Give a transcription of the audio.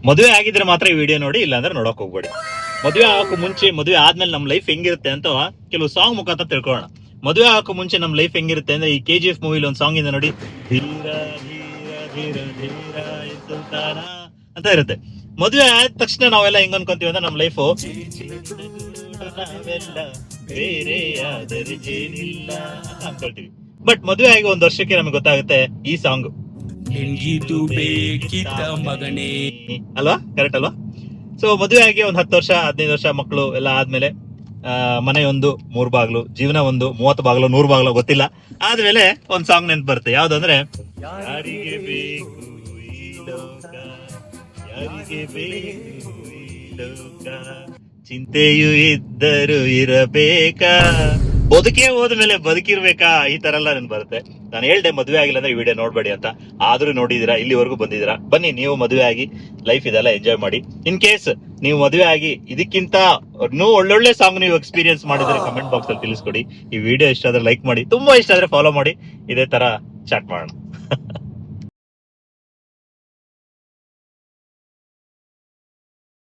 ಮದುವೆ ಆಗಿದ್ರೆ ಮಾತ್ರ ಈ ವಿಡಿಯೋ ನೋಡಿ, ಇಲ್ಲಾಂದ್ರೆ ನೋಡಕ್ ಹೋಗ್ಬೇಡಿ. ಮದುವೆ ಆಗಕ್ಕೂ ಮುಂಚೆ, ಮದುವೆ ಆದ್ಮೇಲೆ ನಮ್ ಲೈಫ್ ಹೆಂಗಿರುತ್ತೆ ಅಂತ ಕೆಲವು ಸಾಂಗ್ ಮುಖಾಂತರ ತಿಳ್ಕೊಳ್ಳೋಣ. ಮದುವೆ ಆಗಕ್ಕೂ ಮುಂಚೆ ನಮ್ ಲೈಫ್ ಹೆಂಗಿರುತ್ತೆ ಅಂದ್ರೆ, ಈ KGF ಮೂವಿಲಿ ಒಂದು ಸಾಂಗ್ ಇದೆ ನೋಡಿ, ಧೀರ ಧೀರ ಧೀರ ಧೀರ ಸುಲ್ತಾನ ಅಂತ ಇರುತ್ತೆ. ಮದುವೆ ಆದ ತಕ್ಷಣ ನಾವೆಲ್ಲ ಹೆಂಗ್ ಅನ್ಕೊಂತೀವಿ ಅಂದ್ರೆ, ನಮ್ ಲೈಫು ಬೇರೆ ಏನಿಲ್ಲ ಅಂತ ಅನ್ಕೊಳ್ತೀವಿ. ಬಟ್ ಮದುವೆ ಆಗಿ ಒಂದ್ ವರ್ಷಕ್ಕೆ ನಮಗೆ ಗೊತ್ತಾಗುತ್ತೆ ಈ ಸಾಂಗ್ ಹೆಣ್ಗಿದು ಬೇಕಿದ್ದ ಮಗನೇ ಅಲ್ವಾ, ಕರೆಕ್ಟ್ ಅಲ್ವಾ? ಸೊ ಮದುವೆ ಆಗಿ ಒಂದ್ 10 ವರ್ಷ 15 ವರ್ಷ ಮಕ್ಕಳು ಎಲ್ಲ ಆದ್ಮೇಲೆ ಮನೆ ಒಂದು 3 ಬಾಗ್ಲು, ಜೀವನ ಒಂದು 30 ಬಾಗ್ಲು 100 ಬಾಗ್ಲು ಗೊತ್ತಿಲ್ಲ, ಆದ್ಮೇಲೆ ಒಂದ್ ಸಾಂಗ್ ನೆನ್ಪು ಬರುತ್ತೆ. ಯಾವ್ದಂದ್ರೆ, ಯಾರಿಗೆ ಬೇಕು ಈ ಲೋಕ, ಯಾರಿಗೆ ಬೇಕು ಈ ಲೋಕ, ಚಿಂತೆಯೂ ಇದ್ದರೂ ಇರಬೇಕಾ, ಬದುಕೇ ಹೋದ್ಮೇಲೆ ಬದುಕಿರ್ಬೇಕಾ, ಈ ತರ ಎಲ್ಲ ನನ್ ಬರುತ್ತೆ. ನಾನು ಹೇಳ್ದೆ ಮದುವೆ ಆಗಿಲ್ಲ ಅಂದ್ರೆ ಈ ವಿಡಿಯೋ ನೋಡ್ಬೇಡಿ ಅಂತ, ಆದ್ರೂ ನೋಡಿದೀರಾ, ಇಲ್ಲಿವರೆಗೂ ಬಂದಿದ್ದೀರಾ. ಬನ್ನಿ ನೀವು ಮದುವೆ ಆಗಿ ಲೈಫ್ ಇದೆಲ್ಲ ಎಂಜಾಯ್ ಮಾಡಿ. ಇನ್ ಕೇಸ್ ನೀವು ಮದುವೆ ಆಗಿ ಇದಕ್ಕಿಂತ ಇನ್ನೂ ಒಳ್ಳೊಳ್ಳೆ ಸಾಂಗ್ ನೀವು ಎಕ್ಸ್ಪೀರಿಯನ್ಸ್ ಮಾಡಿದ್ರೆ ಕಮೆಂಟ್ ಬಾಕ್ಸ್ ಅಲ್ಲಿ ತಿಳಿಸ್ಕೊಡಿ. ಈ ವಿಡಿಯೋ ಇಷ್ಟ ಆದ್ರೆ ಲೈಕ್ ಮಾಡಿ, ತುಂಬಾ ಇಷ್ಟ ಆದ್ರೆ ಫಾಲೋ ಮಾಡಿ. ಇದೇ ತರ ಚಾಟ್ ಮಾಡೋಣ.